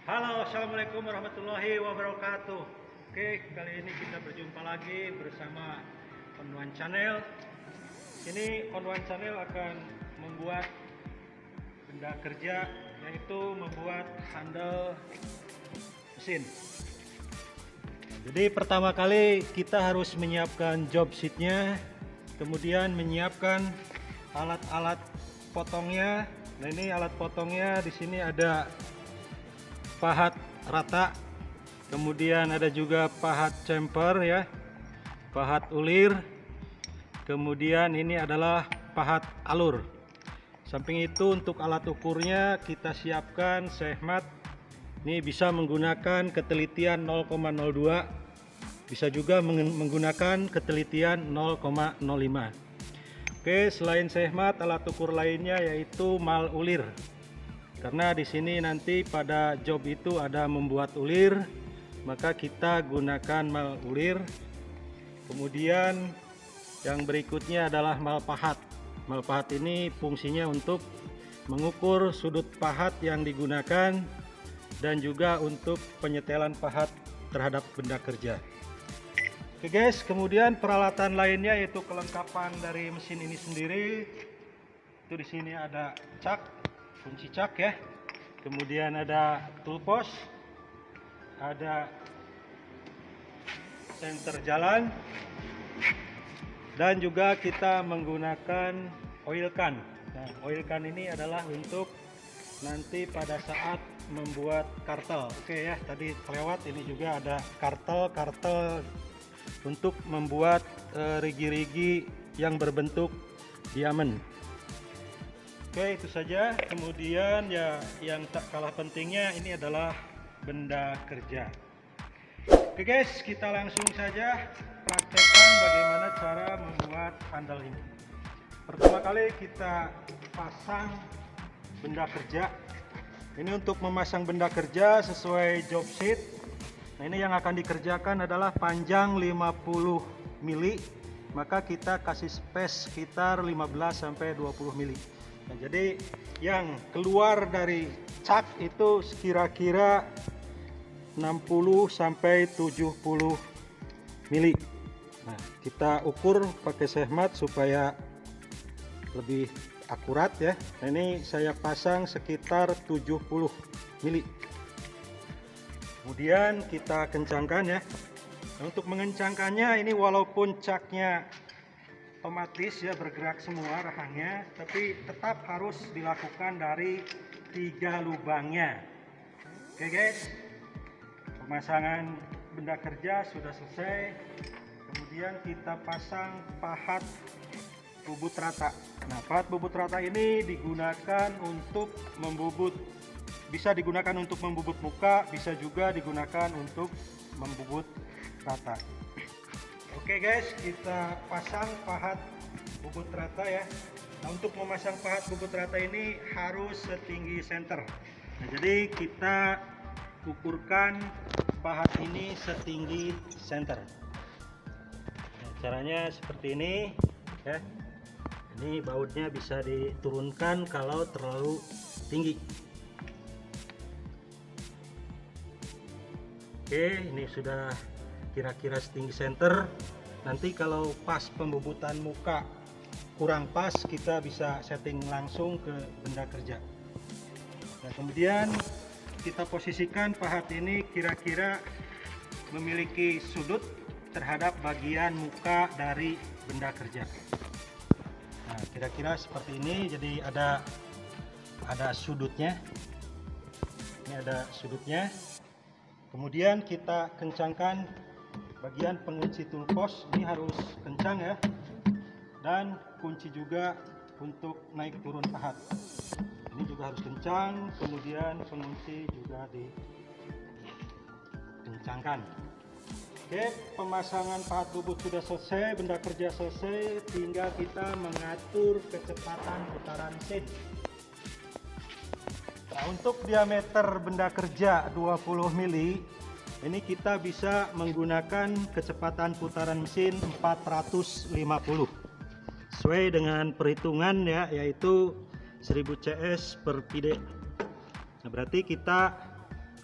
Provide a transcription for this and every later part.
Halo, assalamualaikum warahmatullahi wabarakatuh. Oke, kali ini kita berjumpa lagi bersama On1 Channel. Ini On1 Channel akan membuat benda kerja, yaitu membuat handle mesin. Jadi pertama kali kita harus menyiapkan job sheetnya, kemudian menyiapkan alat-alat potongnya. Nah, ini alat potongnya, di sini ada pahat rata, kemudian ada juga pahat chamfer ya, pahat ulir, kemudian ini adalah pahat alur. Samping itu untuk alat ukurnya kita siapkan sehmat. Ini bisa menggunakan ketelitian 0,02, bisa juga menggunakan ketelitian 0,05. Oke, selain sehmat, alat ukur lainnya yaitu mal ulir. Karena di sini nanti pada job itu ada membuat ulir, maka kita gunakan mal ulir. Kemudian yang berikutnya adalah mal pahat. Mal pahat ini fungsinya untuk mengukur sudut pahat yang digunakan dan juga untuk penyetelan pahat terhadap benda kerja. Oke guys, kemudian peralatan lainnya yaitu kelengkapan dari mesin ini sendiri. Itu di sini ada cak, kunci cak ya, kemudian ada toolbox, ada senter jalan, dan juga kita menggunakan oil can. Nah, oil can ini adalah untuk nanti pada saat membuat kartel. Oke ya, tadi kelewat, ini juga ada kartel untuk membuat rigi-rigi yang berbentuk diamond. Oke, itu saja. Kemudian ya yang tak kalah pentingnya ini adalah benda kerja. Oke guys, kita langsung saja praktekkan bagaimana cara membuat handle ini. Pertama kali kita pasang benda kerja. Ini untuk memasang benda kerja sesuai job sheet. Nah, ini yang akan dikerjakan adalah panjang 50 mili, maka kita kasih space sekitar 15-20 mili. Nah, jadi yang keluar dari cak itu kira-kira 60-70 mili. Nah, kita ukur pakai sehmat supaya lebih akurat ya. Nah, ini saya pasang sekitar 70 mili. Kemudian kita kencangkan ya. Nah, untuk mengencangkannya ini walaupun caknya otomatis ya bergerak semua rahangnya, tapi tetap harus dilakukan dari 3 lubangnya. Oke guys, pemasangan benda kerja sudah selesai. Kemudian kita pasang pahat bubut rata. Nah, pahat bubut rata ini digunakan untuk membubut, bisa digunakan untuk membubut muka, bisa juga digunakan untuk membubut rata. Oke guys, kita pasang pahat bubut rata ya. Nah, untuk memasang pahat bubut rata ini harus setinggi senter. Nah, jadi kita ukurkan pahat ini setinggi senter. Nah, caranya seperti ini ya. Ini bautnya bisa diturunkan kalau terlalu tinggi. Oke, ini sudah kira-kira setinggi senter. Nanti kalau pas pembubutan muka kurang pas, kita bisa setting langsung ke benda kerja. Nah, kemudian kita posisikan pahat ini kira-kira memiliki sudut terhadap bagian muka dari benda kerja. Nah, kira-kira seperti ini. Jadi ada sudutnya. Ini ada sudutnya. Kemudian kita kencangkan bagian pengunci toolbox, ini harus kencang ya, dan kunci juga untuk naik turun pahat ini juga harus kencang. Kemudian pengunci juga dikencangkan. Oke, pemasangan pahat bubut sudah selesai, benda kerja selesai, tinggal kita mengatur kecepatan putaran mesin. Nah, untuk diameter benda kerja 20 mili, ini kita bisa menggunakan kecepatan putaran mesin 450 sesuai dengan perhitungan ya, yaitu 1000 CS per pide. Nah, berarti kita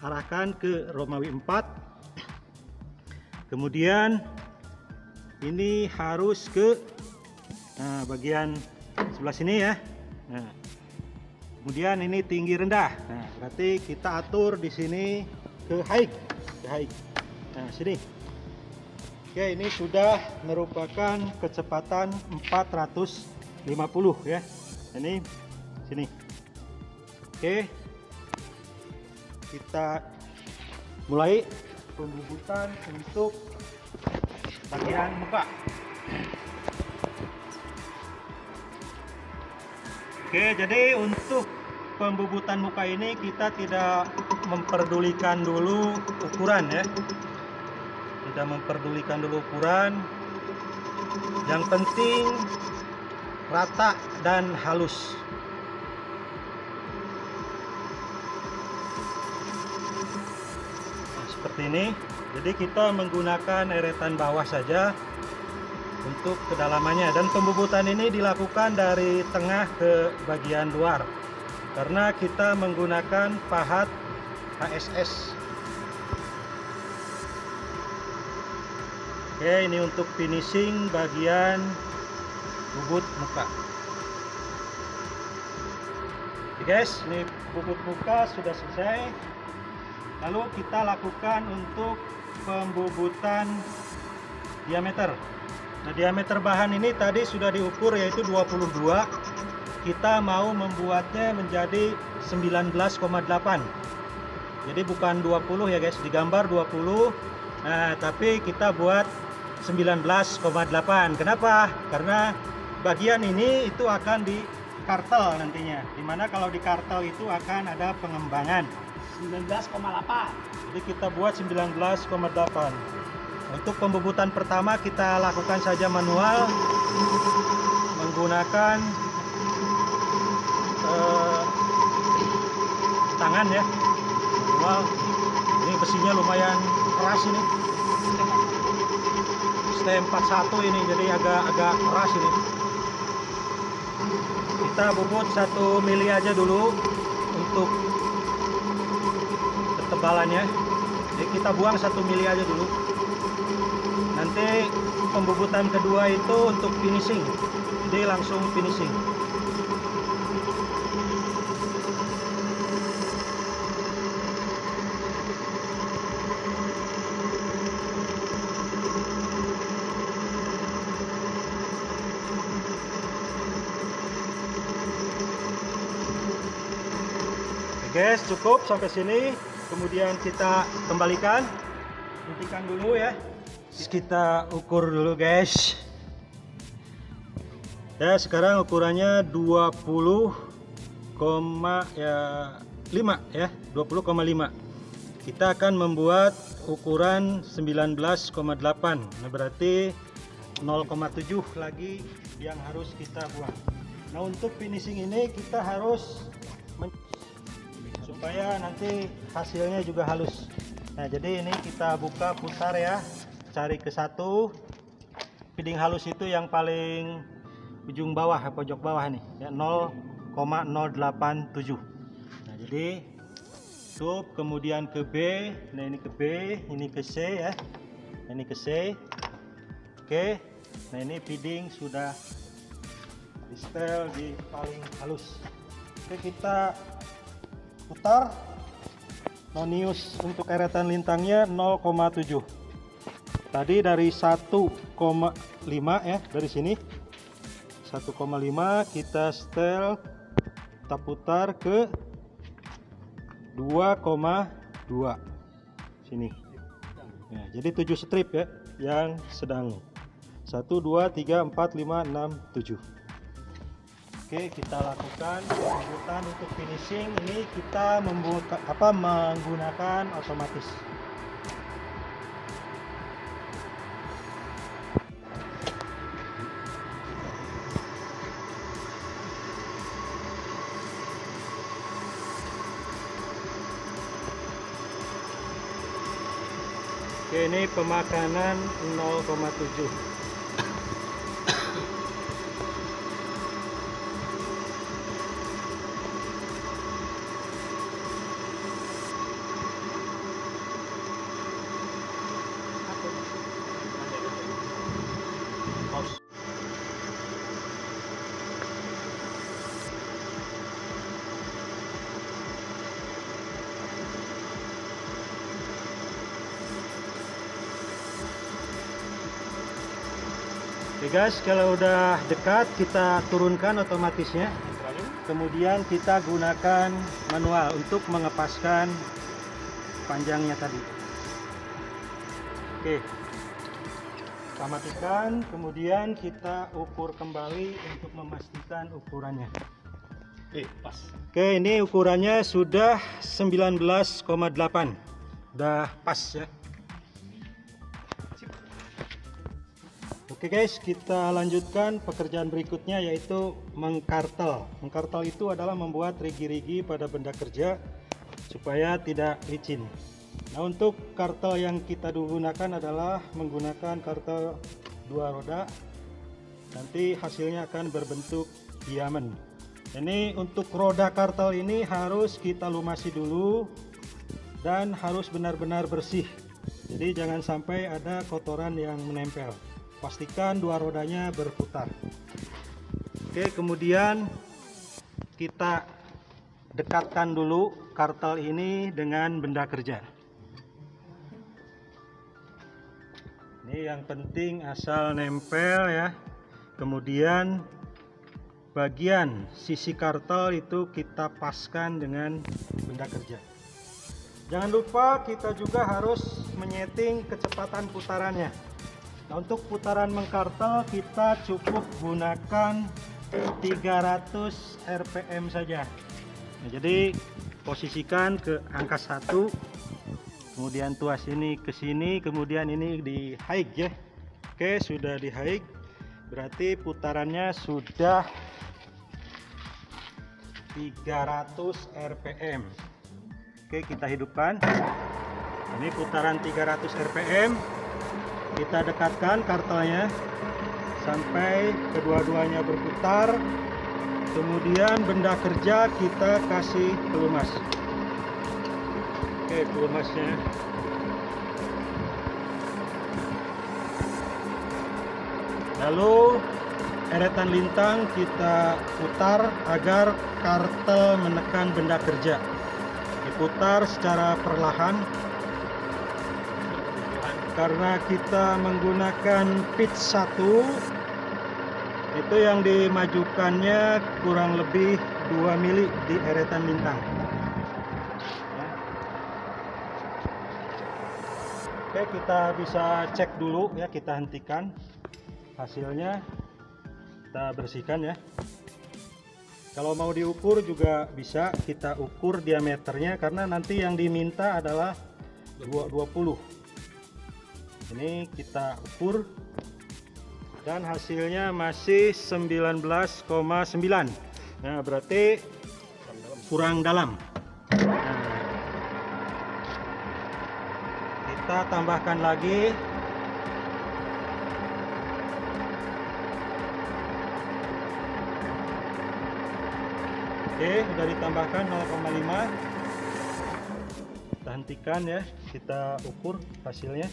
arahkan ke Romawi 4. Kemudian ini harus ke bagian sebelah sini ya. Nah, kemudian ini tinggi rendah. Nah, berarti kita atur di sini ke high. Nah, sini. Oke, ini sudah merupakan kecepatan 450 ya. Ini sini. Oke. Kita mulai pembubutan untuk bagian muka. Oke, jadi untuk pembubutan muka ini kita tidak memperdulikan dulu ukuran ya. Tidak memperdulikan dulu ukuran. Yang penting rata dan halus. Nah, seperti ini. Jadi kita menggunakan eretan bawah saja untuk kedalamannya, dan pembubutan ini dilakukan dari tengah ke bagian luar karena kita menggunakan pahat HSS. Oke, ini untuk finishing bagian bubut muka. Oke guys, ini bubut muka sudah selesai. Lalu kita lakukan untuk pembubutan diameter. Nah, diameter bahan ini tadi sudah diukur yaitu 22. Kita mau membuatnya menjadi 19,8. Jadi bukan 20 ya guys, digambar 20. Nah, tapi kita buat 19,8. Kenapa? Karena bagian ini itu akan di kartel nantinya. Dimana kalau di kartel itu akan ada pengembangan 19,8. Jadi kita buat 19,8. Untuk pembubutan pertama kita lakukan saja manual menggunakan tangan ya. Manual. Ini besinya lumayan keras ini. ST41 ini, jadi agak keras ini. Kita bubut 1 mili aja dulu untuk ketebalannya. Jadi kita buang 1 mili aja dulu. Nanti pembubutan kedua itu untuk finishing. Jadi langsung finishing. Guys, cukup sampai sini. Kemudian kita kembalikan, hentikan dulu ya. Kita ukur dulu guys. Ya, sekarang ukurannya 20,5 ya, 20,5. Kita akan membuat ukuran 19,8. Nah, berarti 0,7 lagi yang harus kita buang. Nah, untuk finishing ini kita harus supaya nanti hasilnya juga halus. Nah, jadi ini kita buka putar ya, cari ke satu. Piding halus itu yang paling ujung bawah, pojok bawah nih ya, 0,087. Nah, jadi tutup, kemudian ke B. Nah, ini ke B, ini ke C ya, ini ke C. Oke, nah ini piding sudah di setel di paling halus. Oke, kita putar. Nonius untuk eretan lintangnya 0,7. Tadi dari 1,5 ya, dari sini 1,5 kita setel, kita putar ke 2,2 sini ya, jadi 7 strip ya yang sedang. 1, 2, 3, 4, 5, 6, 7. Oke, kita lakukan pembuatan untuk finishing. Ini kita menggunakan otomatis. Oke, ini pemakanan 0,7. Oke guys, kalau udah dekat kita turunkan otomatisnya. Kemudian kita gunakan manual untuk mengepaskan panjangnya tadi. Oke, kita matikan, kemudian kita ukur kembali untuk memastikan ukurannya. Pas. Oke, ini ukurannya sudah 19,8, udah pas ya. Oke guys, kita lanjutkan pekerjaan berikutnya, yaitu mengkartel. Mengkartel itu adalah membuat rigi-rigi pada benda kerja supaya tidak licin. Nah, untuk kartel yang kita gunakan adalah menggunakan kartel 2 roda. Nanti hasilnya akan berbentuk diamond. Ini untuk roda kartel ini harus kita lumasi dulu dan harus benar-benar bersih. Jadi jangan sampai ada kotoran yang menempel. Pastikan 2 rodanya berputar. Oke, kemudian kita dekatkan dulu kartel ini dengan benda kerja. Ini yang penting asal nempel ya. Kemudian bagian sisi kartel itu kita paskan dengan benda kerja. Jangan lupa kita juga harus menyeting kecepatan putarannya. Nah, untuk putaran mengkartel kita cukup gunakan 300 rpm saja. Nah, jadi posisikan ke angka 1, kemudian tuas ini ke sini, kemudian ini di high ya. Oke, sudah di high, berarti putarannya sudah 300 rpm. Oke, kita hidupkan. Ini putaran 300 rpm. Kita dekatkan kartelnya sampai kedua-duanya berputar. Kemudian benda kerja kita kasih pelumas. Oke, pelumasnya. Lalu eretan lintang kita putar agar kartel menekan benda kerja. Diputar secara perlahan. Karena kita menggunakan pitch 1, itu yang dimajukannya kurang lebih 2 mili di eretan lintang. Oke, kita bisa cek dulu ya, kita hentikan hasilnya, kita bersihkan ya. Kalau mau diukur juga bisa, kita ukur diameternya karena nanti yang diminta adalah 20. Ini kita ukur dan hasilnya masih 19,9. Nah, berarti kurang dalam. Nah, kita tambahkan lagi. Oke, sudah ditambahkan 0,5. Kita hentikan ya, kita ukur hasilnya.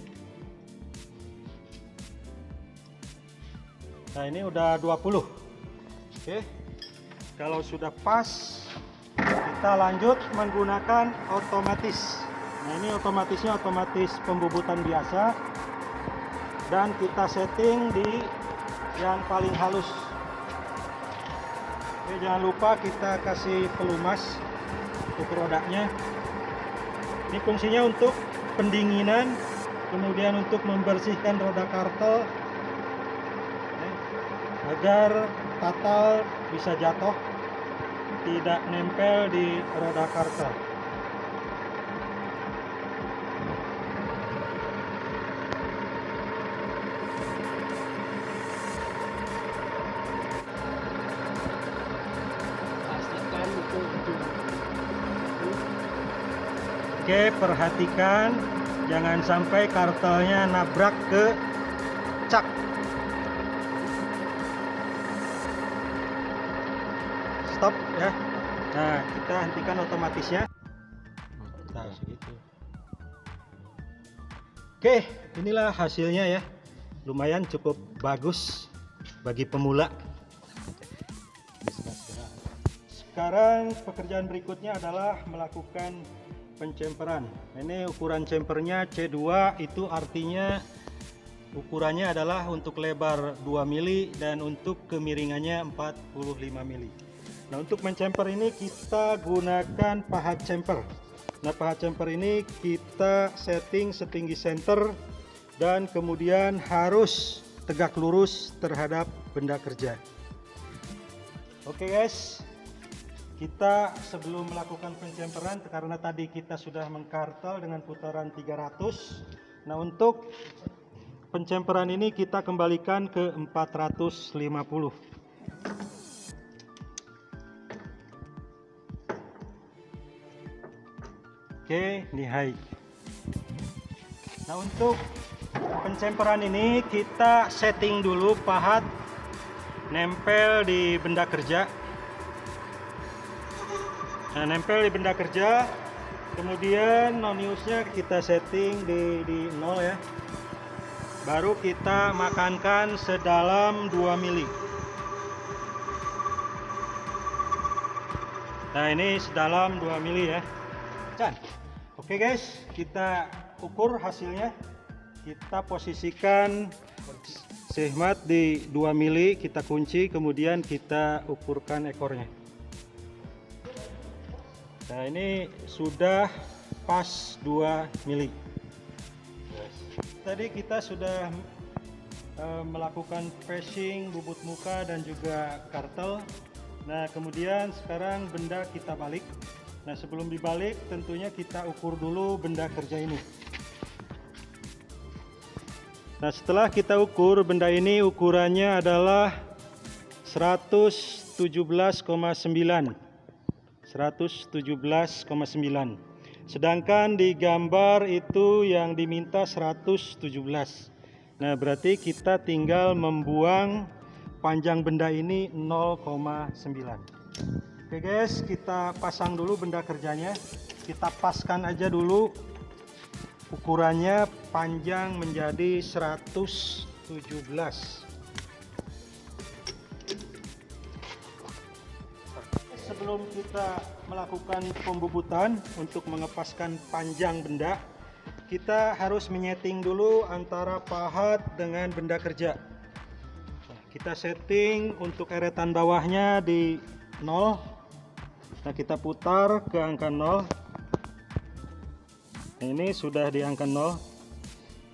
Nah, ini udah 20. Oke, kalau sudah pas kita lanjut menggunakan otomatis. Nah, ini otomatisnya otomatis pembubutan biasa dan kita setting di yang paling halus. Oke, jangan lupa kita kasih pelumas untuk rodanya. Ini fungsinya untuk pendinginan, kemudian untuk membersihkan roda kartel agar tatal bisa jatuh, tidak nempel di roda kartel. Pastikan itu ujung. Oke, perhatikan jangan sampai kartelnya nabrak ke cak. Stop ya. Nah, kita hentikan otomatisnya. Nah, segitu. Oke, inilah hasilnya ya. Lumayan cukup bagus bagi pemula. Sekarang pekerjaan berikutnya adalah melakukan pencemperan. Ini ukuran cempernya C2, itu artinya ukurannya adalah untuk lebar 2 mili dan untuk kemiringannya 45 mili. Nah, untuk mencemper ini kita gunakan pahat cemper. Nah, pahat cemper ini kita setting setinggi center dan kemudian harus tegak lurus terhadap benda kerja. Oke guys, kita sebelum melakukan pencemperan, karena tadi kita sudah mengkartel dengan putaran 300. Nah, untuk pencemperan ini kita kembalikan ke 450. Oke, nihai. Nah, untuk pencemperan ini kita setting dulu pahat nempel di benda kerja. Nah, nempel di benda kerja, kemudian noniusnya kita setting di 0 ya. Baru kita makankan sedalam 2 mili. Nah, ini sedalam 2 mili ya. Oke guys, kita ukur hasilnya. Kita posisikan sehmat di 2 mili, kita kunci, kemudian kita ukurkan ekornya. Nah, ini sudah pas 2 mili. Tadi kita sudah melakukan passing bubut muka dan juga kartel. Nah, kemudian sekarang benda kita balik. Nah, sebelum dibalik tentunya kita ukur dulu benda kerja ini. Nah, setelah kita ukur benda ini, ukurannya adalah 117,9. 117,9. Sedangkan di gambar itu yang diminta 117. Nah, berarti kita tinggal membuang panjang benda ini 0,9. Oke guys, kita pasang dulu benda kerjanya. Kita paskan aja dulu ukurannya, panjang menjadi 117. Sebelum kita melakukan pembubutan untuk mengepaskan panjang benda, kita harus menyeting dulu antara pahat dengan benda kerja. Kita setting untuk eretan bawahnya di 0. Nah, kita putar ke angka 0. Ini sudah di angka 0.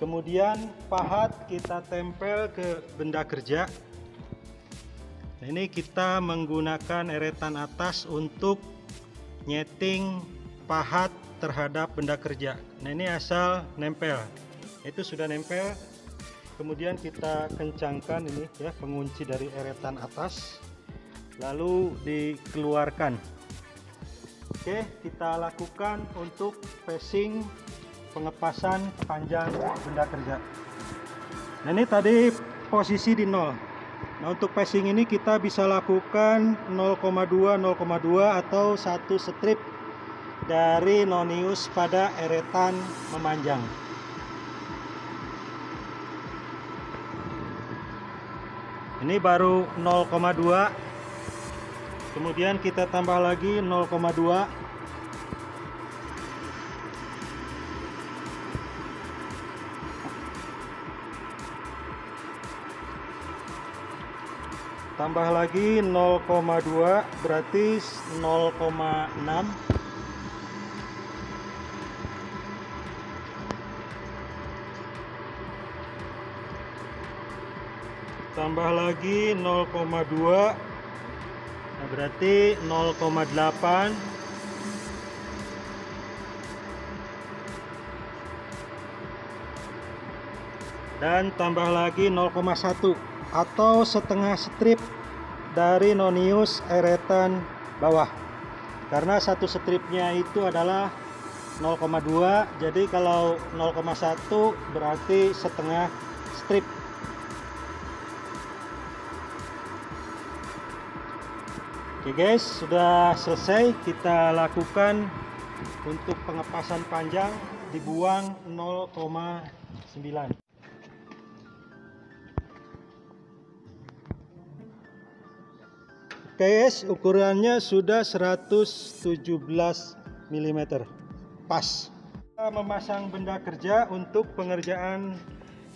Kemudian pahat kita tempel ke benda kerja. Nah, ini kita menggunakan eretan atas untuk nyeting pahat terhadap benda kerja. Nah, ini asal nempel. Itu sudah nempel. Kemudian kita kencangkan ini ya, pengunci dari eretan atas. Lalu dikeluarkan. Oke, kita lakukan untuk passing pengepasan panjang benda kerja. Nah, ini tadi posisi di 0. Nah, untuk passing ini kita bisa lakukan 0,2 atau 1 strip dari nonius pada eretan memanjang. Ini baru 0,2. Kemudian kita tambah lagi 0,2. Tambah lagi 0,2 berarti 0,6. Tambah lagi 0,2. Nah, berarti 0,8. Dan tambah lagi 0,1 atau setengah strip dari nonius eretan bawah. Karena satu stripnya itu adalah 0,2, jadi kalau 0,1 berarti setengah strip. Oke guys, sudah selesai. Kita lakukan untuk pengepasan panjang, dibuang 0,9. Oke guys, ukurannya sudah 117 mm. Pas. Kita memasang benda kerja untuk pengerjaan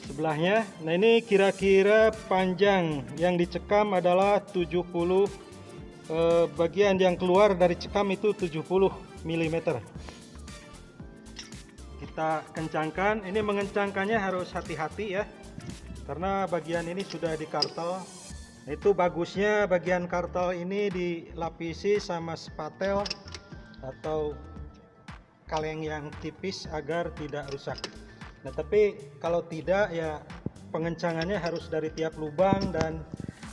sebelahnya. Nah, ini kira-kira panjang yang dicekam adalah 70, bagian yang keluar dari cekam itu 70 mm. Kita kencangkan. Ini mengencangkannya harus hati-hati ya, karena bagian ini sudah dikartel. Itu bagusnya bagian kartel ini dilapisi sama spatel atau kaleng yang tipis agar tidak rusak. Nah, tapi kalau tidak ya pengencangannya harus dari tiap lubang dan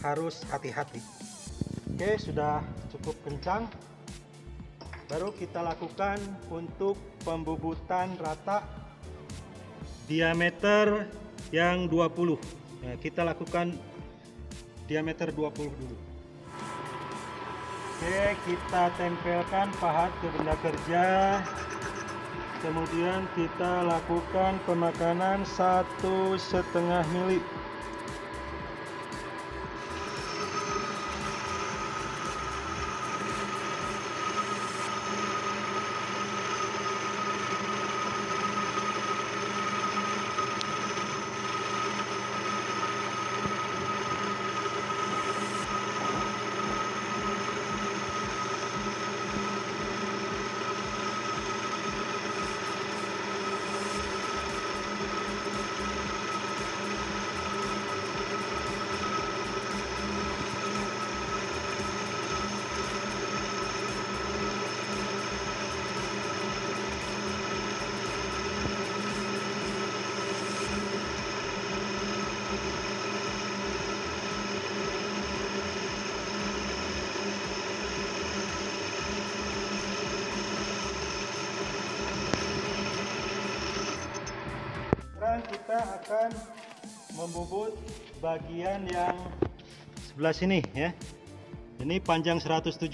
harus hati-hati. Oke, sudah cukup kencang. Baru kita lakukan untuk pembubutan rata diameter yang 20. Nah, kita lakukan diameter 20 dulu. Oke, kita tempelkan pahat ke benda kerja. Kemudian kita lakukan pemakanan 1,5 mili. Sekarang kita akan membubut bagian yang sebelah sini ya. Ini panjang 117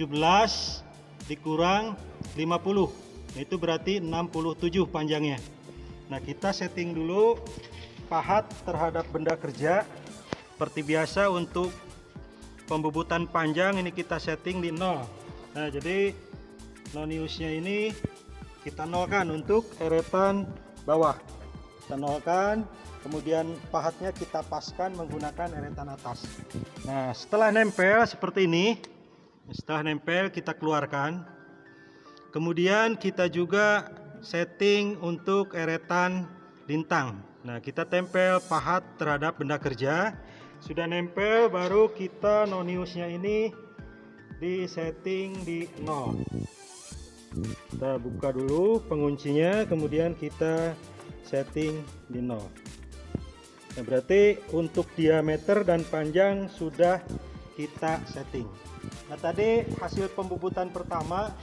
dikurang 50. Itu berarti 67 panjangnya. Nah, kita setting dulu pahat terhadap benda kerja. Seperti biasa untuk pembubutan panjang ini kita setting di 0. Nah, jadi noniusnya ini kita nolkan untuk eretan bawah. Kita nolkan, kemudian pahatnya kita paskan menggunakan eretan atas. Nah, setelah nempel seperti ini, setelah nempel kita keluarkan. Kemudian kita juga setting untuk eretan lintang. Nah, kita tempel pahat terhadap benda kerja. Sudah nempel, baru kita noniusnya ini di setting di 0. Kita buka dulu penguncinya, kemudian kita setting di 0. Nah, berarti untuk diameter dan panjang sudah kita setting. Nah, tadi hasil pembubutan pertama,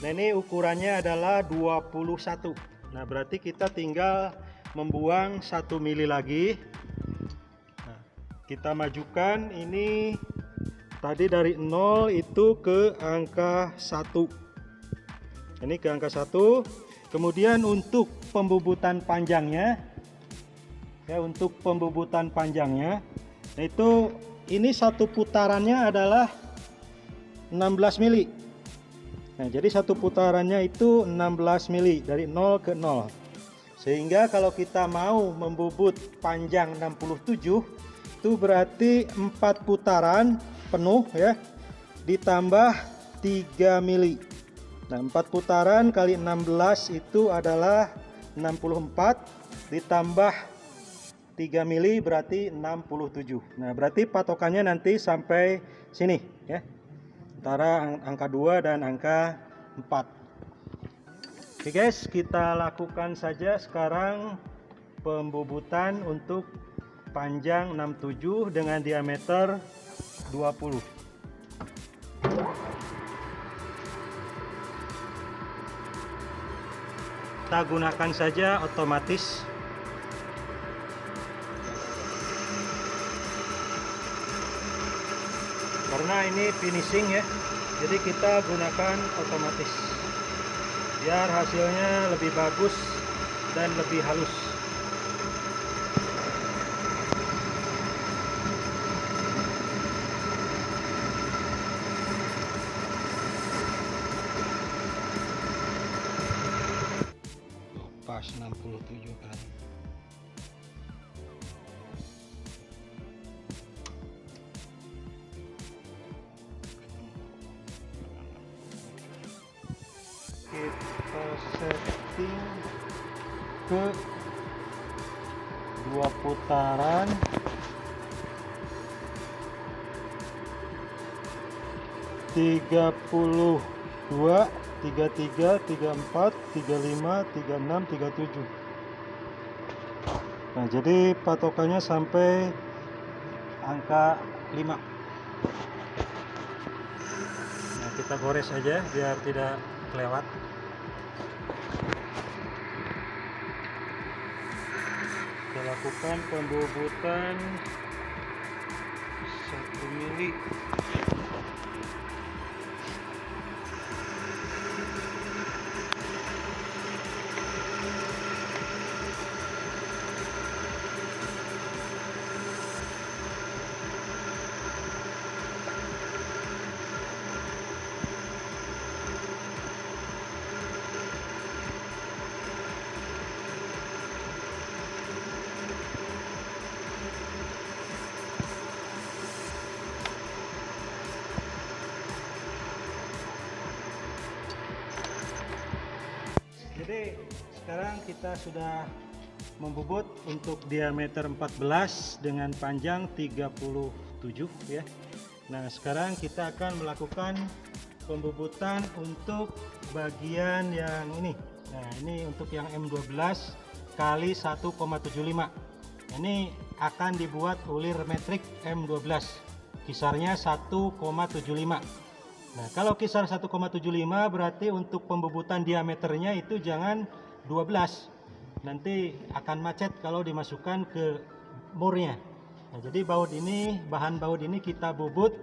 nah ini ukurannya adalah 21. Nah, berarti kita tinggal membuang 1 mili lagi. Nah, kita majukan ini tadi dari 0 itu ke angka 1. Ini ke angka 1. Kemudian untuk pembubutan panjangnya ya, untuk pembubutan panjangnya itu ini satu putarannya adalah 16 mili. Nah, jadi satu putarannya itu 16 mili dari 0 ke 0. Sehingga kalau kita mau membubut panjang 67 itu berarti 4 putaran penuh ya, ditambah 3 mili. Nah, 4 putaran kali 16 itu adalah 64, ditambah 3 mili berarti 67. Nah, berarti patokannya nanti sampai sini ya, antara angka 2 dan angka 4. Oke guys, kita lakukan saja sekarang pembubutan untuk panjang 67 dengan diameter 20. Kita gunakan saja otomatis. Karena ini finishing ya, jadi kita gunakan otomatis biar hasilnya lebih bagus dan lebih halus. Pas 67 kan. banting ke 2 putaran. Tiga puluh dua, 33, 34, 35, 36, 37. Nah, jadi patokannya sampai angka 5. Nah, kita gores aja biar tidak kelewat. Kita lakukan pembobotan 1 mili. Jadi sekarang kita sudah membobot untuk diameter 14 dengan panjang 37 ya. Nah, sekarang kita akan melakukan pembobotan untuk bagian yang ini. Nah, ini untuk yang M12 kali 1,75. Ini akan dibuat ulir metrik M12. Kisarnya 1,75. Nah, kalau kisar 1,75 berarti untuk pembobotan diameternya itu jangan 12. Nanti akan macet kalau dimasukkan ke murnya. Nah, jadi bahan baut ini kita bobot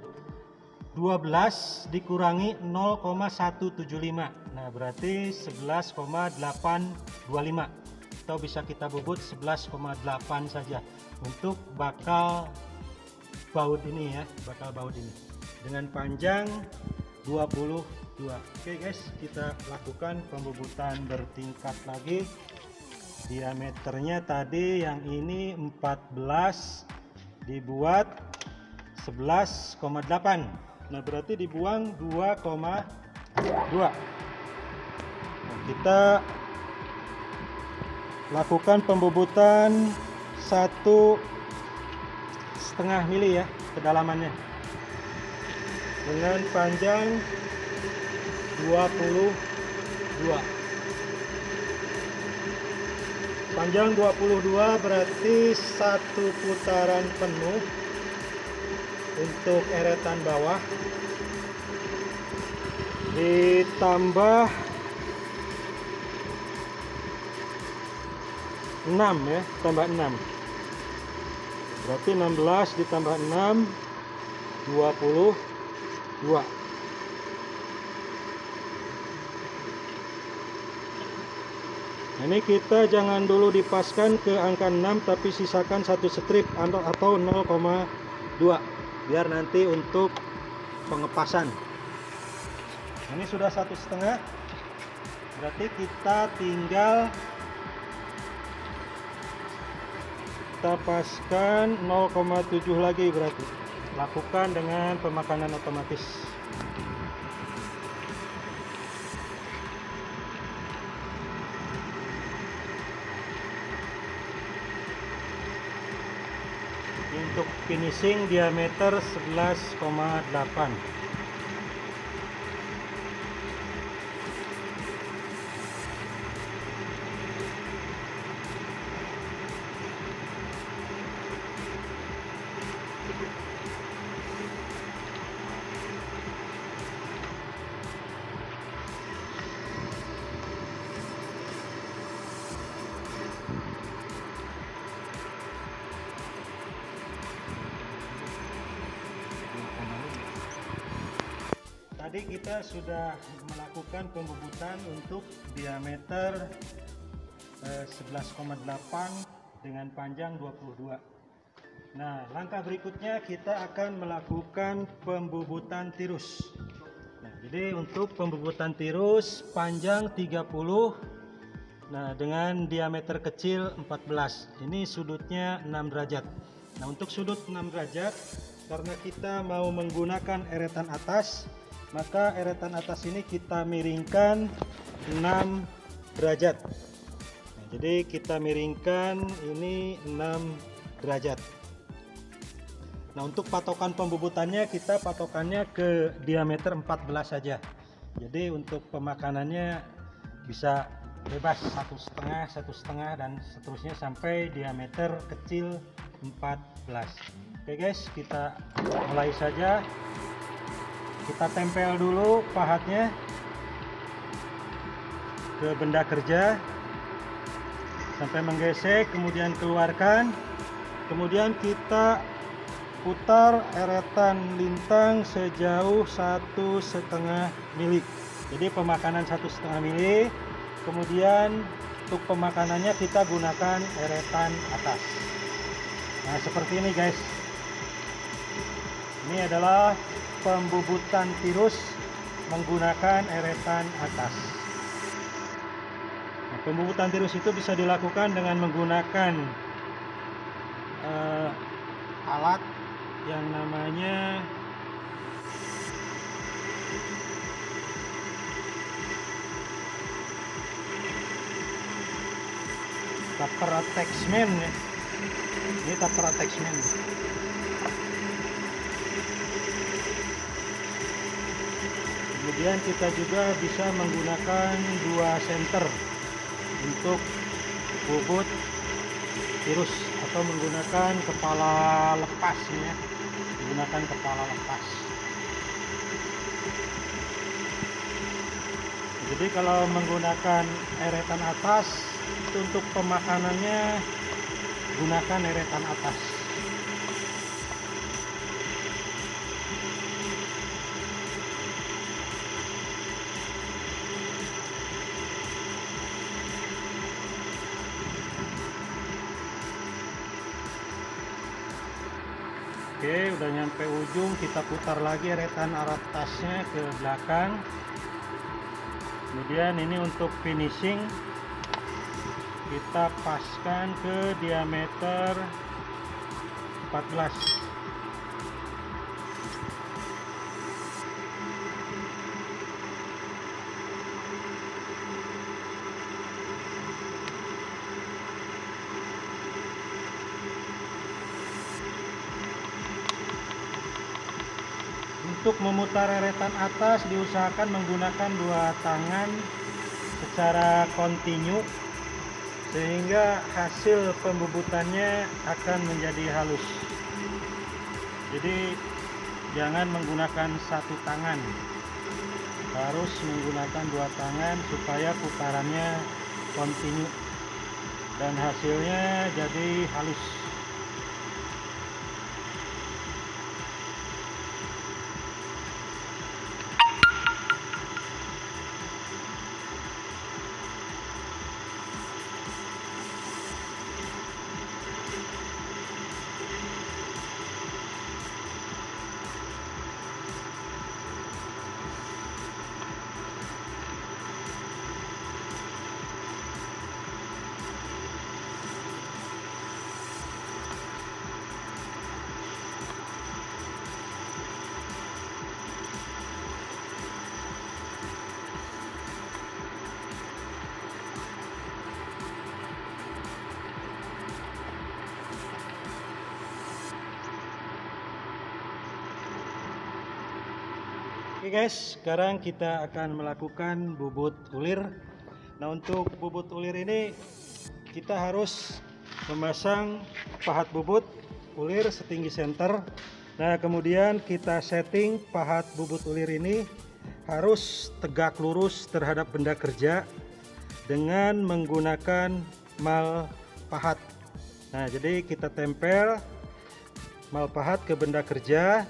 12 dikurangi 0,175. Nah, berarti 11,825. Atau bisa kita bobot 11,8 saja untuk bakal baut ini ya, bakal baut ini. Dengan panjang 22. Oke guys, kita lakukan pembobotan bertingkat lagi. Diameternya tadi yang ini 14 dibuat 11,8. Nah, berarti dibuang 2,2. Nah, kita lakukan pembobotan 1,5 mili ya kedalamannya, dengan panjang 22. Panjang 22 berarti 1 putaran penuh untuk eretan bawah, ditambah 6 ya, tambah 6. Berarti 16 ditambah 6 22. Ini kita jangan dulu dipaskan ke angka 6, tapi sisakan 1 strip atau 0,2 biar nanti untuk pengepasan. Ini sudah 1,5, berarti kita tinggal kita paskan 0,7 lagi, berarti lakukan dengan pemakanan otomatis. Untuk finishing diameter 11,8. Tadi kita sudah melakukan pembobotan untuk diameter 11,8 dengan panjang 22. Nah, langkah berikutnya kita akan melakukan pembobotan tirus. Nah, jadi untuk pembobotan tirus panjang 30, nah dengan diameter kecil 14. Ini sudutnya 6 derajat. Nah, untuk sudut 6 derajat, karena kita mau menggunakan eretan atas, maka eretan atas ini kita miringkan 6 derajat. Nah, jadi kita miringkan ini 6 derajat. Nah, untuk patokan pembubutannya kita patokannya ke diameter 14 saja. Jadi untuk pemakanannya bisa bebas 1,5 dan seterusnya sampai diameter kecil 14. Oke guys, kita mulai saja. Kita tempel dulu pahatnya ke benda kerja sampai menggesek, kemudian keluarkan. Kemudian kita putar eretan lintang sejauh 1,5 mili. Jadi pemakanan 1,5 mili. Kemudian untuk pemakanannya kita gunakan eretan atas. Nah, seperti ini guys. Ini adalah pembubutan tirus menggunakan eretan atas. Nah, pembubutan tirus itu bisa dilakukan dengan menggunakan alat yang namanya taper attachment ya. Ini taper attachment. Kemudian kita juga bisa menggunakan 2 senter untuk bobot tirus atau menggunakan kepala lepas ya. Menggunakan kepala lepas. Jadi kalau menggunakan eretan atas itu untuk pemakanannya gunakan eretan atas. Oke, udah nyampe ujung, kita putar lagi eretan atasnya ke belakang. Kemudian ini untuk finishing kita paskan ke diameter 14. Untuk memutar eretan atas diusahakan menggunakan 2 tangan secara kontinu sehingga hasil pembubutannya akan menjadi halus. Jadi jangan menggunakan 1 tangan, harus menggunakan 2 tangan supaya putarannya kontinu dan hasilnya jadi halus. Oke guys, sekarang kita akan melakukan bubut ulir. Nah, untuk bubut ulir ini kita harus memasang pahat bubut ulir setinggi senter. Nah, kemudian kita setting pahat bubut ulir ini harus tegak lurus terhadap benda kerja dengan menggunakan mal pahat. Nah, jadi kita tempel mal pahat ke benda kerja.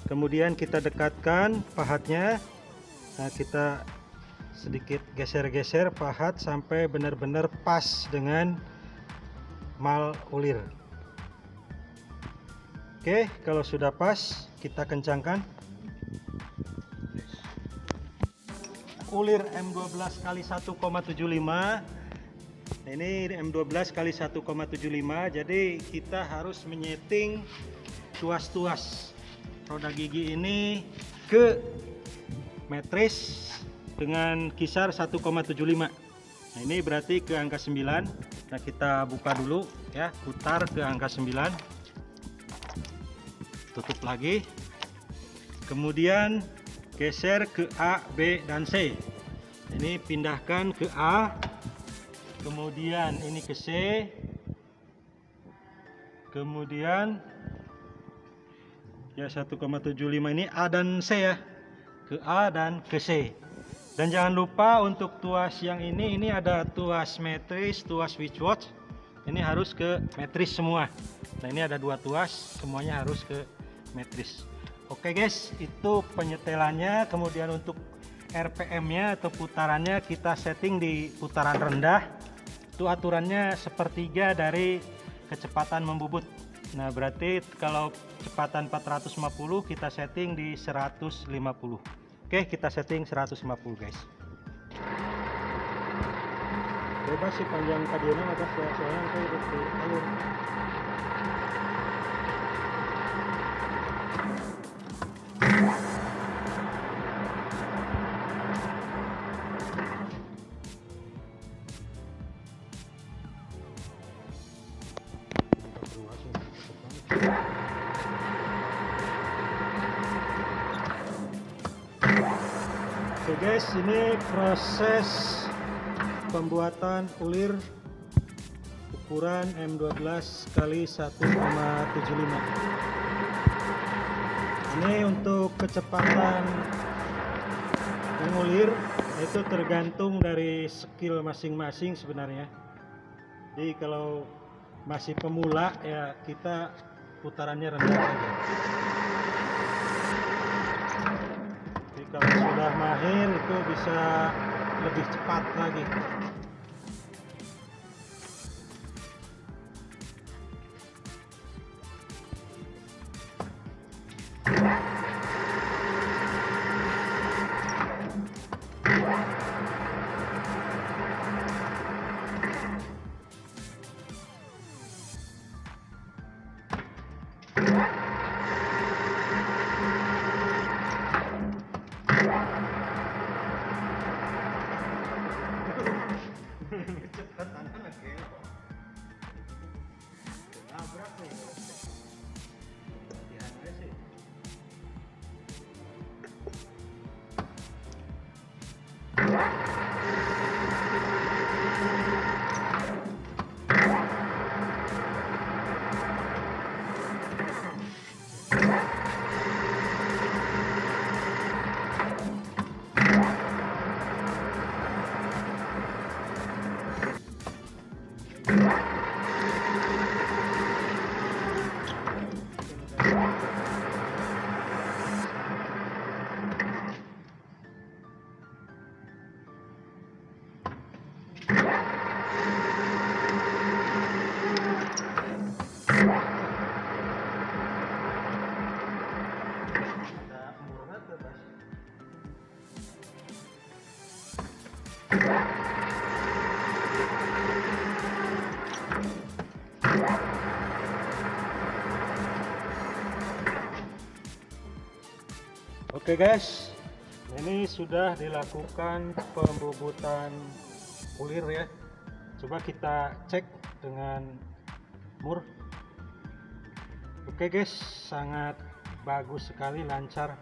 Kemudian kita dekatkan pahatnya. Nah, kita sedikit geser-geser pahat sampai benar-benar pas dengan mal ulir. Oke, kalau sudah pas kita kencangkan. Ulir M12 kali 1,75. Ini M12 kali 1,75. Jadi kita harus menyeting tuas-tuas roda gigi ini ke matris dengan kisar 1,75. Nah, ini berarti ke angka 9. Nah, kita buka dulu ya, putar ke angka 9. Tutup lagi. Kemudian geser ke A, B, dan C. Ini pindahkan ke A. Kemudian ini ke C. Kemudian ya 1,75 ini A dan C ya. Ke A dan ke C. Dan jangan lupa untuk tuas yang ini ada tuas metris, tuas switch watch. Ini harus ke metris semua. Nah, ini ada 2 tuas, semuanya harus ke metris. Oke guys, itu penyetelannya. Kemudian untuk RPM-nya atau putarannya kita setting di putaran rendah. Itu aturannya sepertiga dari kecepatan membubut. Nah, berarti kalau kecepatan 450 kita setting di 150. Oke, kita setting 150 guys. Bebas sih panjang kadionya atas soalnya saya udah di alur. Oke guys, ini proses pembuatan ulir ukuran M12 kali 1,75. Ini untuk kecepatan mengulir itu tergantung dari skill masing-masing sebenarnya. Jadi kalau masih pemula ya kita putarannya rendah saja. Jadi kalau sudah mahir itu bisa lebih cepat lagi. Oke guys, ini sudah dilakukan pembubutan ulir ya. Coba kita cek dengan mur. Oke guys, sangat bagus sekali, lancar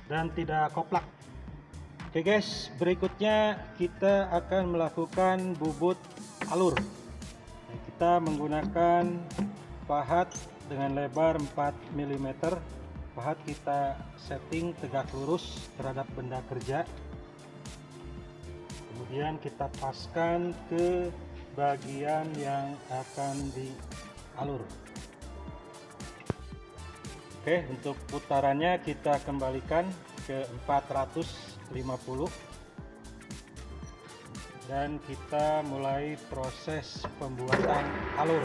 dan tidak koplak. Oke guys, berikutnya kita akan melakukan bubut alur. Kita menggunakan pahat dengan lebar 4 mm. Pahat kita setting tegak lurus terhadap benda kerja. Kemudian kita paskan ke bagian yang akan dialur. Oke, untuk putarannya kita kembalikan ke 450 dan kita mulai proses pembuatan alur.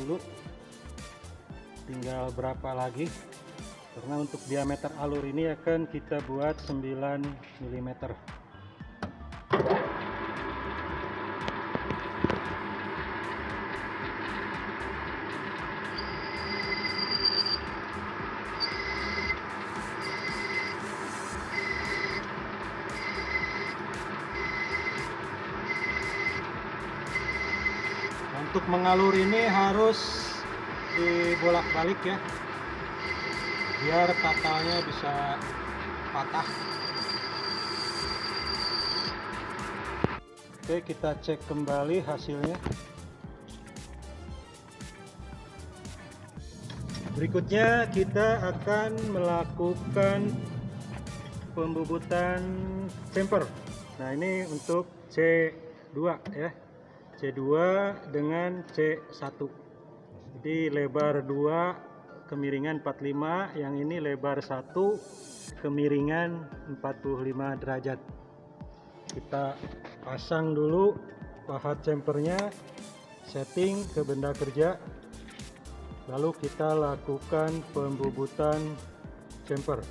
dulu, tinggal berapa lagi, karena untuk diameter alur ini akan kita buat 9 mm. Untuk mengalur ini harus dibolak-balik ya, biar tatalnya bisa patah. Oke, kita cek kembali hasilnya. Berikutnya kita akan melakukan pembubutan chamfer. Nah, ini untuk C2 ya, C2 dengan C1. Jadi lebar 2 kemiringan 45, yang ini lebar 1 kemiringan 45 derajat. Kita pasang dulu pahat chamfernya, setting ke benda kerja, lalu kita lakukan pembubutan chamfer.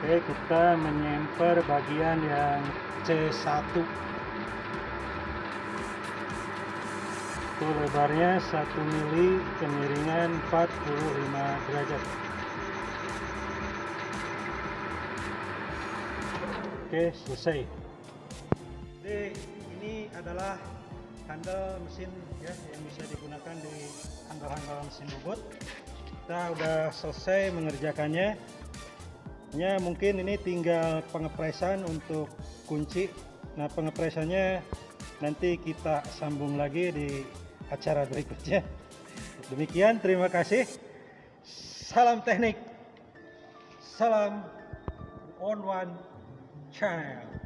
Oke, kita menyemper bagian yang C1. Itu lebarnya 1 mili, kemiringan 45 derajat. Oke, selesai. Jadi ini adalah handle mesin ya, yang bisa digunakan di handle-handle mesin bobot. Kita udah selesai mengerjakannya. Ya, mungkin ini tinggal pengepresan untuk kunci. Nah, pengepresannya nanti kita sambung lagi di acara berikutnya. Demikian, terima kasih. Salam teknik. Salam On One Channel.